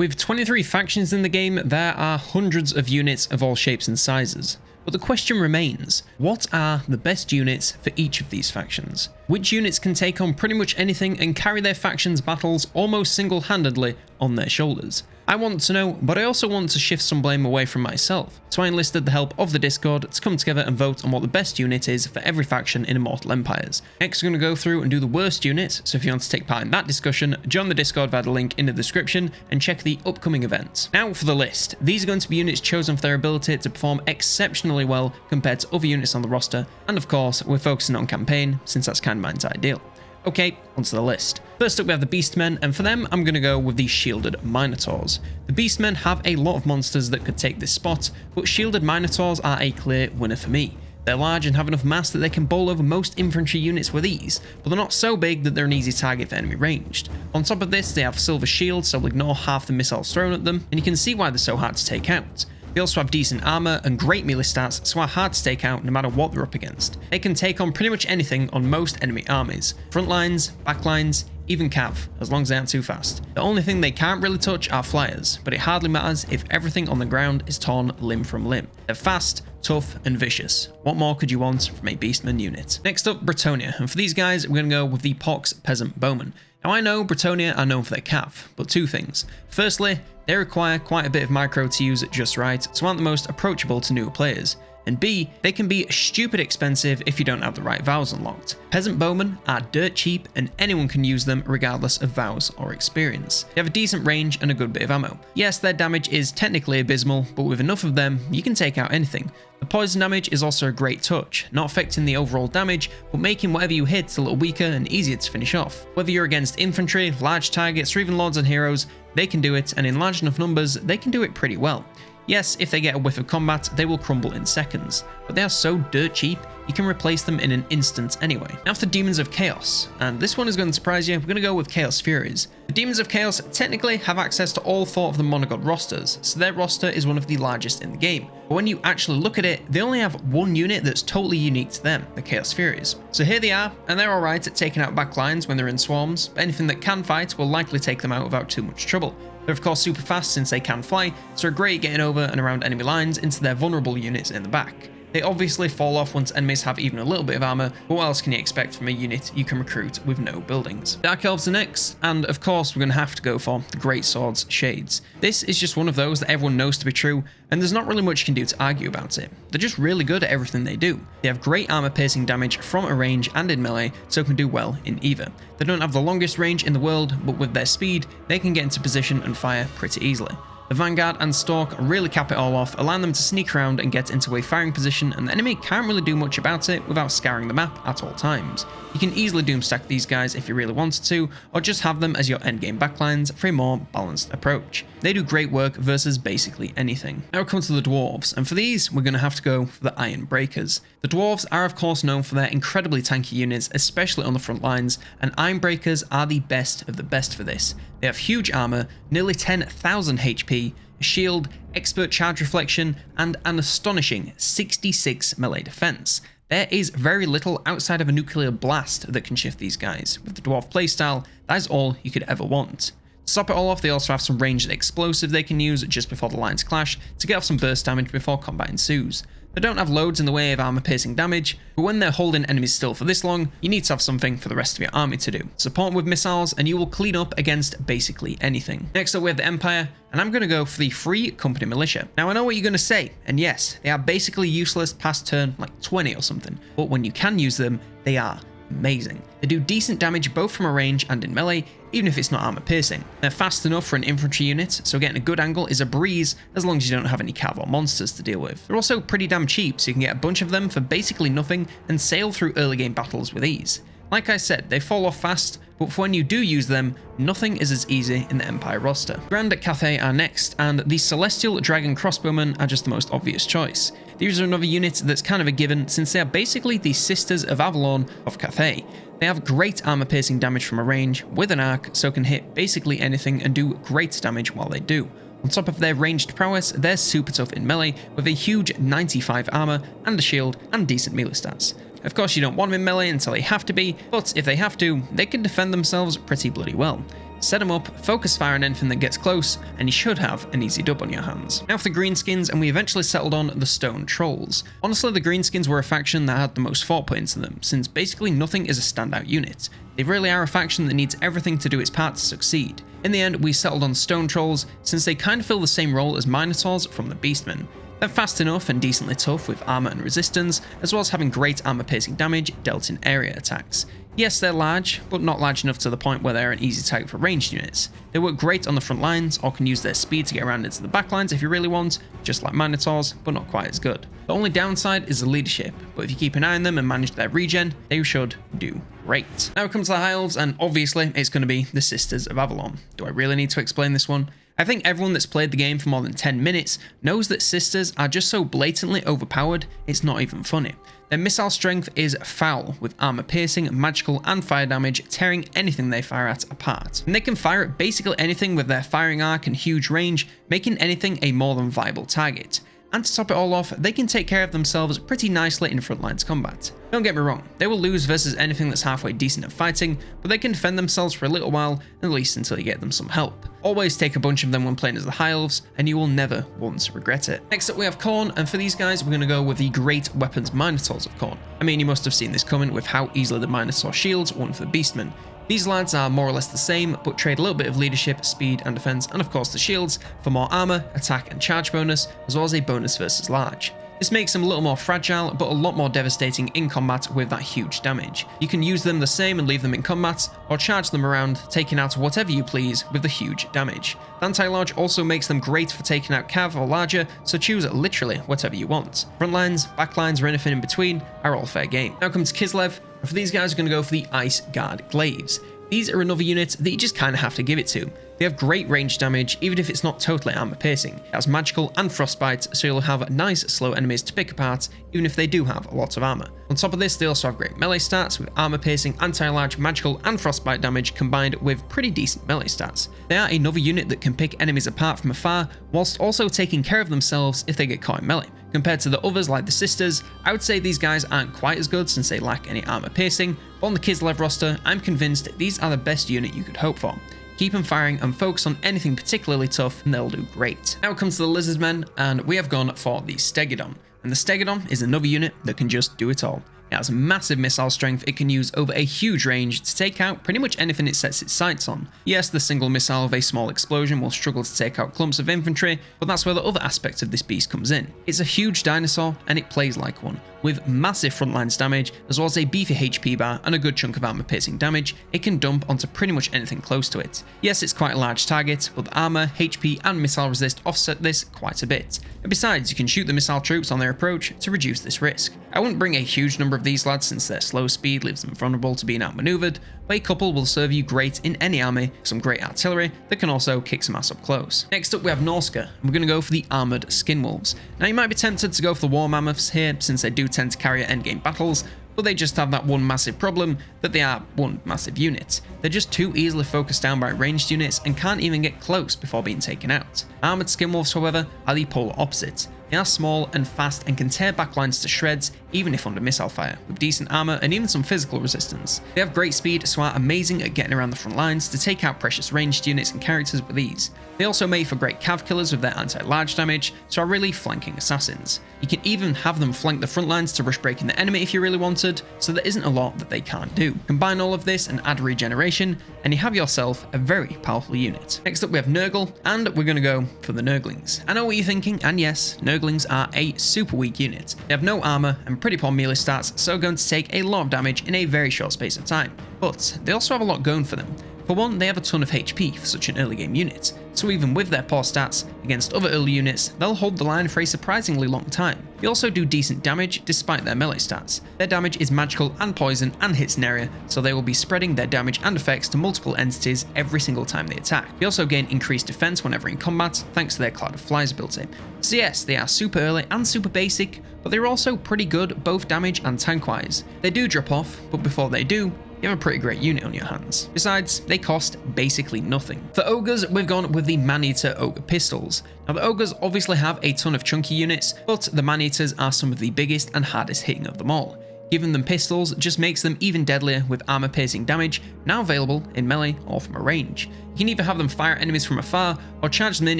With 23 factions in the game, there are hundreds of units of all shapes and sizes. But the question remains, what are the best units for each of these factions? Which units can take on pretty much anything and carry their factions' battles almost single-handedly on their shoulders? I want to know, but I also want to shift some blame away from myself, so I enlisted the help of the Discord to come together and vote on what the best unit is for every faction in Immortal Empires. Next, we're going to go through and do the worst unit, so if you want to take part in that discussion, join the Discord via the link in the description and check the upcoming events. Now for the list. These are going to be units chosen for their ability to perform exceptionally well compared to other units on the roster, and of course, we're focusing on campaign, since that's kind of my entire deal. Okay, onto the list. First up we have the Beastmen, and for them I'm going to go with the Shielded Minotaurs. The Beastmen have a lot of monsters that could take this spot, but Shielded Minotaurs are a clear winner for me. They're large and have enough mass that they can bowl over most infantry units with ease, but they're not so big that they're an easy target for enemy ranged. On top of this, they have silver shields, so they'll ignore half the missiles thrown at them, and you can see why they're so hard to take out. They also have decent armor and great melee stats, so are hard to take out no matter what they're up against. They can take on pretty much anything on most enemy armies. Front lines, back lines, even cav, as long as they aren't too fast. The only thing they can't really touch are flyers, but it hardly matters if everything on the ground is torn limb from limb. They're fast, tough, and vicious. What more could you want from a Beastman unit? Next up, Britannia, and for these guys, we're going to go with the Pox Peasant Bowmen. Now I know Britannia are known for their cav, but two things. Firstly, they require quite a bit of micro to use just right, so aren't the most approachable to newer players. And B, they can be stupid expensive if you don't have the right vows unlocked. Peasant Bowmen are dirt cheap and anyone can use them regardless of vows or experience. They have a decent range and a good bit of ammo. Yes, their damage is technically abysmal, but with enough of them, you can take out anything. The poison damage is also a great touch, not affecting the overall damage, but making whatever you hit a little weaker and easier to finish off. Whether you're against infantry, large targets, or even lords and heroes, they can do it, and in large enough numbers, they can do it pretty well. Yes, if they get a whiff of combat, they will crumble in seconds, but they are so dirt cheap, you can replace them in an instant anyway. Now for the Demons of Chaos, and this one is going to surprise you, we're going to go with Chaos Furies. The Demons of Chaos technically have access to all 4 of the monogod rosters, so their roster is one of the largest in the game. But when you actually look at it, they only have one unit that's totally unique to them, the Chaos Furies. So here they are, and they're alright at taking out backlines when they're in swarms, but anything that can fight will likely take them out without too much trouble. They're of course super fast since they can fly, so are great getting over and around enemy lines into their vulnerable units in the back. They obviously fall off once enemies have even a little bit of armor, but what else can you expect from a unit you can recruit with no buildings? Dark Elves are next, and of course we're going to have to go for the Great Swords Shades. This is just one of those that everyone knows to be true, and there's not really much you can do to argue about it. They're just really good at everything they do. They have great armor piercing damage from a range and in melee, so can do well in either. They don't have the longest range in the world, but with their speed, they can get into position and fire pretty easily. The Vanguard and Stalk really cap it all off, allowing them to sneak around and get into a firing position, and the enemy can't really do much about it without scouring the map at all times. You can easily doomstack these guys if you really wanted to, or just have them as your endgame backlines for a more balanced approach. They do great work versus basically anything. Now it comes to the Dwarves, and for these we're going to have to go for the Iron Breakers. The Dwarves are of course known for their incredibly tanky units, especially on the front lines, and Iron Breakers are the best of the best for this. They have huge armor, nearly 10,000 HP, a shield, expert charge reflection, and an astonishing 66 melee defense. There is very little outside of a nuclear blast that can shift these guys. With the Dwarf playstyle, that is all you could ever want. To top it all off, they also have some ranged explosive they can use just before the lines clash to get off some burst damage before combat ensues. They don't have loads in the way of armor piercing damage, but when they're holding enemies still for this long, you need to have something for the rest of your army to do. Support them with missiles and you will clean up against basically anything. Next up we have the Empire, and I'm going to go for the Free Company Militia. Now I know what you're going to say, and yes, they are basically useless past turn like 20 or something, but when you can use them, they are amazing. They do decent damage both from a range and in melee, even if it's not armor piercing. They're fast enough for an infantry unit, so getting a good angle is a breeze as long as you don't have any cav or monsters to deal with. They're also pretty damn cheap, so you can get a bunch of them for basically nothing and sail through early game battles with ease. Like I said, they fall off fast, but for when you do use them, nothing is as easy in the Empire roster. Grand Cathay are next, and the Celestial Dragon Crossbowmen are just the most obvious choice. These are another unit that's kind of a given, since they are basically the sisters of Avalon of Cathay. They have great armor piercing damage from a range with an arc, so can hit basically anything and do great damage while they do. On top of their ranged prowess, they're super tough in melee with a huge 95 armor and a shield and decent melee stats. Of course you don't want them in melee until they have to be, but if they have to, they can defend themselves pretty bloody well. set them up, focus fire on anything that gets close, and you should have an easy dub on your hands. Now for the greenskins, and we eventually settled on the stone trolls. Honestly, the greenskins were a faction that had the most thought put into them, since basically nothing is a standout unit. They really are a faction that needs everything to do its part to succeed. In the end, we settled on stone trolls, since they kind of fill the same role as minotaurs from the Beastmen. They're fast enough and decently tough with armor and resistance, as well as having great armor piercing damage dealt in area attacks. Yes, they're large, but not large enough to the point where they're an easy target for ranged units. They work great on the front lines, or can use their speed to get around into the back lines if you really want, just like minotaurs, but not quite as good. The only downside is the leadership, but if you keep an eye on them and manage their regen, they should do great. Now it comes to the High Elves, and obviously it's going to be the Sisters of Avalon. Do I really need to explain this one? I think everyone that's played the game for more than 10 minutes knows that Sisters are just so blatantly overpowered, it's not even funny. Their missile strength is foul, with armor piercing, magical and fire damage tearing anything they fire at apart. And they can fire at basically anything with their firing arc and huge range, making anything a more than viable target. And to top it all off, they can take care of themselves pretty nicely in frontlines combat. Don't get me wrong, they will lose versus anything that's halfway decent at fighting, but they can defend themselves for a little while, at least until you get them some help. Always take a bunch of them when playing as the High Elves, and you will never once regret it. Next up we have Khorne, and for these guys we're going to go with the Great Weapons Minotaurs of Khorne. I mean, you must have seen this coming with how easily the Minotaur shields won for the Beastmen. These lads are more or less the same, but trade a little bit of leadership, speed and defense, and of course the shields, for more armor, attack and charge bonus, as well as a bonus versus large. This makes them a little more fragile, but a lot more devastating in combat with that huge damage. You can use them the same and leave them in combat, or charge them around, taking out whatever you please with the huge damage. The anti-large also makes them great for taking out cav or larger, so choose literally whatever you want. Front lines, back lines or anything in between are all fair game. Now comes Kislev, and for these guys we're going to go for the Ice Guard Glaives. These are another unit that you just kind of have to give it to. They have great range damage, even if it's not totally armor piercing. It has magical and frostbite, so you'll have nice slow enemies to pick apart, even if they do have a lot of armor. On top of this, they also have great melee stats, with armor piercing, anti-large, magical and frostbite damage combined with pretty decent melee stats. They are another unit that can pick enemies apart from afar, whilst also taking care of themselves if they get caught in melee. Compared to the others like the Sisters, I would say these guys aren't quite as good since they lack any armor piercing, but on the Kislev roster, I'm convinced these are the best unit you could hope for. Keep them firing and focus on anything particularly tough and they'll do great. Now it comes to the Lizardmen, and we have gone for the Stegodon. And the Stegodon is another unit that can just do it all. It has massive missile strength it can use over a huge range to take out pretty much anything it sets its sights on. Yes, the single missile of a small explosion will struggle to take out clumps of infantry, but that's where the other aspect of this beast comes in. It's a huge dinosaur and it plays like one. With massive frontlines damage, as well as a beefy HP bar and a good chunk of armor piercing damage, it can dump onto pretty much anything close to it. Yes, it's quite a large target, but the armor, HP and missile resist offset this quite a bit. And besides, you can shoot the missile troops on their approach to reduce this risk. I wouldn't bring a huge number of these lads since their slow speed leaves them vulnerable to being outmaneuvered, but a couple will serve you great in any army, some great artillery that can also kick some ass up close. Next up we have Noska, and we're going to go for the Armoured Skinwolves. Now you might be tempted to go for the War Mammoths here since they do tend to carry endgame battles, but they just have that one massive problem that they are one massive unit. They're just too easily focused down by ranged units and can't even get close before being taken out. Armoured Skinwolves, however, are the polar opposite. They are small and fast and can tear backlines to shreds even if under missile fire, with decent armor and even some physical resistance. They have great speed, so are amazing at getting around the front lines to take out precious ranged units and characters with ease. They also make for great cav killers with their anti-large damage, so are really flanking assassins. You can even have them flank the front lines to rush breaking the enemy if you really wanted, so there isn't a lot that they can't do. Combine all of this and add regeneration, and you have yourself a very powerful unit. Next up we have Nurgle, and we're going to go for the Nurglings. I know what you're thinking, and yes, Nurglings are a super weak unit. They have no armor and pretty poor melee stats, so are going to take a lot of damage in a very short space of time. But they also have a lot going for them. For one, they have a ton of HP for such an early game unit, so even with their poor stats against other early units, they'll hold the line for a surprisingly long time. They also do decent damage despite their melee stats. Their damage is magical and poison and hits an area, so they will be spreading their damage and effects to multiple entities every single time they attack. They also gain increased defense whenever in combat thanks to their Cloud of Flies ability. So yes, they are super early and super basic, but they're also pretty good both damage and tank wise. They do drop off, but before they do, you have a pretty great unit on your hands. Besides, they cost basically nothing. For Ogres, we've gone with the Man-Eater Ogre Pistols. Now the Ogres obviously have a ton of chunky units, but the Man-Eaters are some of the biggest and hardest hitting of them all. Giving them pistols just makes them even deadlier with armor piercing damage, now available in melee or from a range. You can either have them fire enemies from afar or charge them in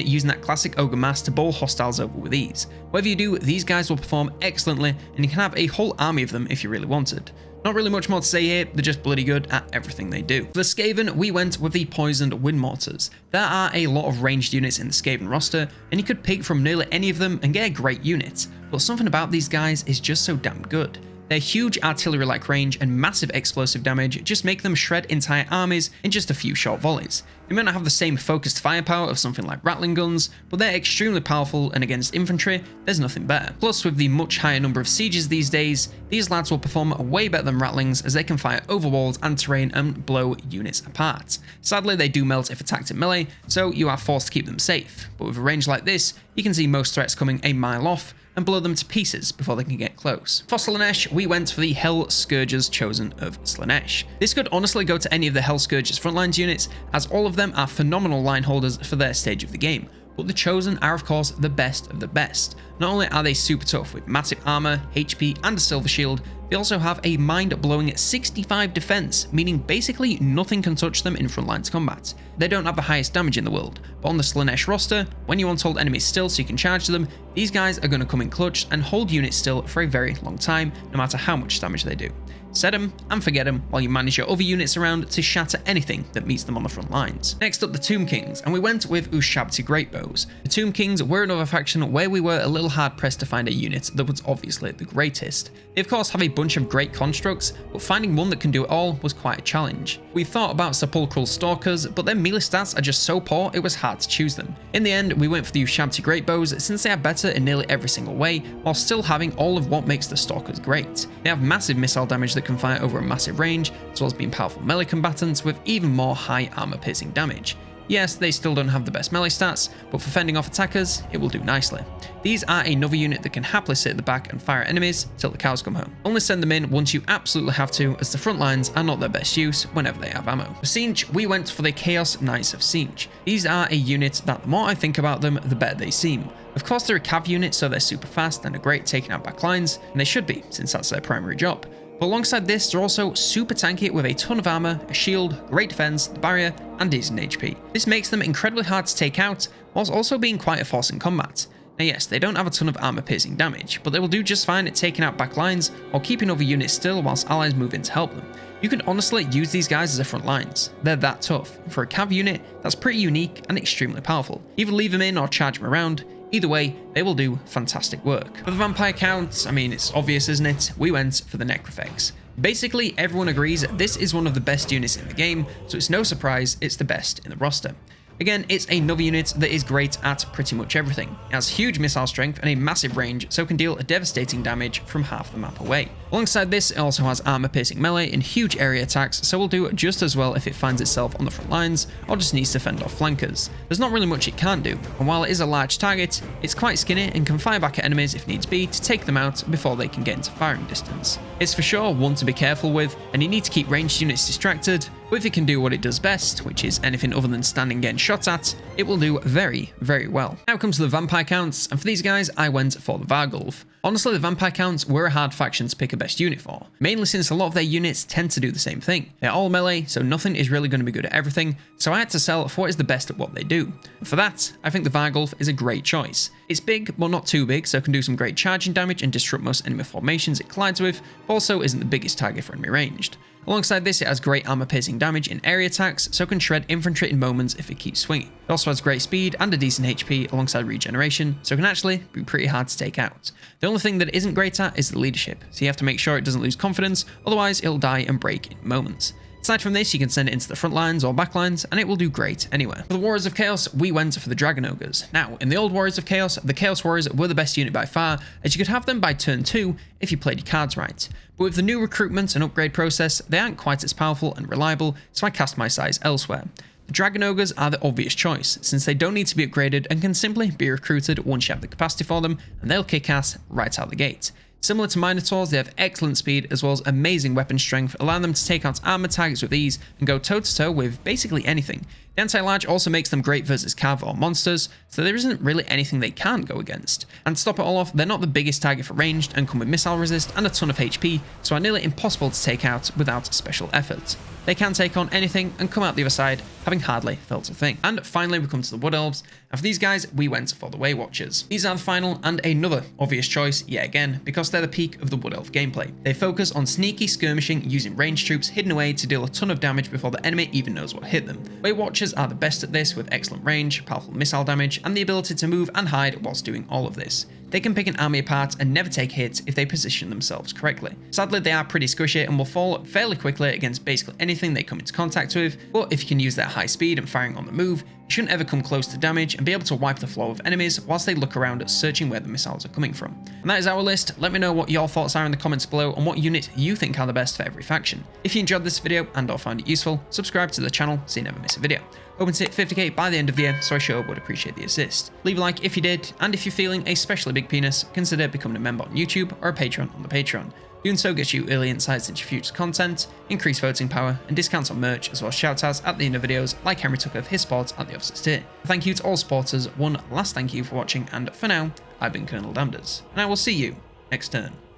using that classic Ogre mass to bowl hostiles over with ease. Whatever you do, these guys will perform excellently, and you can have a whole army of them if you really wanted. Not really much more to say here, they're just bloody good at everything they do. For the Skaven, we went with the Poisoned Wind Mortars. There are a lot of ranged units in the Skaven roster, and you could pick from nearly any of them and get a great unit, but something about these guys is just so damn good. Their huge artillery-like range and massive explosive damage just make them shred entire armies in just a few short volleys. They may not have the same focused firepower of something like Rattling guns, but they're extremely powerful, and against infantry, there's nothing better. Plus, with the much higher number of sieges these days, these lads will perform way better than Rattlings, as they can fire over walls and terrain and blow units apart. Sadly, they do melt if attacked in melee, so you are forced to keep them safe, but with a range like this, you can see most threats coming a mile off, and blow them to pieces before they can get close. For Slaanesh, we went for the Hell Scourges chosen of Slaanesh. This could honestly go to any of the Hell Scourges frontlines units, as all of them are phenomenal line holders for their stage of the game, but the chosen are of course the best of the best. Not only are they super tough with massive armor, HP and a silver shield, they also have a mind-blowing 65 defense, meaning basically nothing can touch them in frontlines combat. They don't have the highest damage in the world, but on the Slaanesh roster, when you want to hold enemies still so you can charge them, these guys are going to come in clutch and hold units still for a very long time, no matter how much damage they do. Set them and forget them while you manage your other units around to shatter anything that meets them on the front lines. Next up, the Tomb Kings, and we went with Ushabti Greatbows. The Tomb Kings were another faction where we were a little hard pressed to find a unit that was obviously the greatest. They of course have a bunch of great constructs, but finding one that can do it all was quite a challenge. We thought about Sepulchral Stalkers, but their melee stats are just so poor it was hard to choose them. In the end, we went for the Ushabti Greatbows since they are better in nearly every single way, while still having all of what makes the Stalkers great. They have massive missile damage that can fire over a massive range, as well as being powerful melee combatants with even more high armor piercing damage. Yes, they still don't have the best melee stats, but for fending off attackers, it will do nicely. These are another unit that can happily sit at the back and fire enemies till the cows come home. Only send them in once you absolutely have to, as the front lines are not their best use whenever they have ammo. For Siege, we went for the Chaos Knights of Siege. These are a unit that the more I think about them, the better they seem. Of course, they're a cav unit, so they're super fast and are great taking out back lines, and they should be, since that's their primary job. But alongside this, they're also super tanky with a ton of armor, a shield, great defense, the barrier, and decent HP. This makes them incredibly hard to take out, whilst also being quite a force in combat. Now yes, they don't have a ton of armor piercing damage, but they will do just fine at taking out back lines or keeping other units still whilst allies move in to help them. You can honestly use these guys as a front lines. They're that tough. For a cav unit, that's pretty unique and extremely powerful. Either leave them in or charge them around. Either way, they will do fantastic work. For the vampire count, I mean, it's obvious, isn't it? We went for the Necrophix. Basically, everyone agrees this is one of the best units in the game, so it's no surprise it's the best in the roster. Again, it's another unit that is great at pretty much everything. It has huge missile strength and a massive range, so can deal devastating damage from half the map away. Alongside this, it also has armor-piercing melee and huge area attacks, so will do just as well if it finds itself on the front lines or just needs to fend off flankers. There's not really much it can't do, and while it is a large target, it's quite skinny and can fire back at enemies if needs be to take them out before they can get into firing distance. It's for sure one to be careful with, and you need to keep ranged units distracted, but if it can do what it does best, which is anything other than standing getting shot at, it will do very, very well. Now comes to the vampire counts, and for these guys, I went for the Vargulf. Honestly, the vampire counts were a hard faction to pick a best unit for, mainly since a lot of their units tend to do the same thing. They're all melee, so nothing is really going to be good at everything, so I had to sell for what is the best at what they do. And for that, I think the Vargulf is a great choice. It's big, but not too big, so it can do some great charging damage and disrupt most enemy formations it collides with, but also isn't the biggest target for enemy ranged. Alongside this, it has great armor-piercing damage in area attacks, so it can shred infantry in moments if it keeps swinging. It also has great speed and a decent HP alongside regeneration, so it can actually be pretty hard to take out. The only thing that it isn't great at is the leadership, so you have to make sure it doesn't lose confidence, otherwise it'll die and break in moments. Aside from this, you can send it into the front lines or back lines, and it will do great anywhere. For the Warriors of Chaos, we went for the Dragon Ogres. Now, in the old Warriors of Chaos, the Chaos Warriors were the best unit by far, as you could have them by turn 2 if you played your cards right. But with the new recruitment and upgrade process, they aren't quite as powerful and reliable, so I cast my size elsewhere. The Dragon Ogres are the obvious choice, since they don't need to be upgraded and can simply be recruited once you have the capacity for them, and they'll kick ass right out the gate. Similar to Minotaurs, they have excellent speed as well as amazing weapon strength, allowing them to take out armored targets with ease and go toe-to-toe with basically anything. The anti-large also makes them great versus cav or monsters, so there isn't really anything they can't go against. And to stop it all off, they're not the biggest target for ranged and come with missile resist and a ton of HP, so are nearly impossible to take out without special effort. They can take on anything and come out the other side, having hardly felt a thing. And finally, we come to the Wood Elves, and for these guys, we went for the Way Watchers. These are the final and another obvious choice, yet again, because they're the peak of the Wood Elf gameplay. They focus on sneaky skirmishing using ranged troops hidden away to deal a ton of damage before the enemy even knows what hit them. Way Watchers are the best at this with excellent range, powerful missile damage, and the ability to move and hide whilst doing all of this. They can pick an army apart and never take hits if they position themselves correctly. Sadly, they are pretty squishy and will fall fairly quickly against basically anything they come into contact with, but if you can use their high speed and firing on the move, you shouldn't ever come close to damage and be able to wipe the flow of enemies whilst they look around searching where the missiles are coming from. And that is our list. Let me know what your thoughts are in the comments below on what unit you think are the best for every faction. If you enjoyed this video and or found it useful, subscribe to the channel so you never miss a video. Hoping to hit 50k by the end of the year, so I sure would appreciate the assist. Leave a like if you did, and if you're feeling a especially big penis, consider becoming a member on YouTube or a patron on the Patreon. Doing so gets you early insights into future content, increased voting power, and discounts on merch, as well as shoutouts at the end of videos like Henry took of his support at the Officers tier. Thank you to all supporters, one last thank you for watching, and for now, I've been COLONELDAMNEDERS, and I will see you next turn.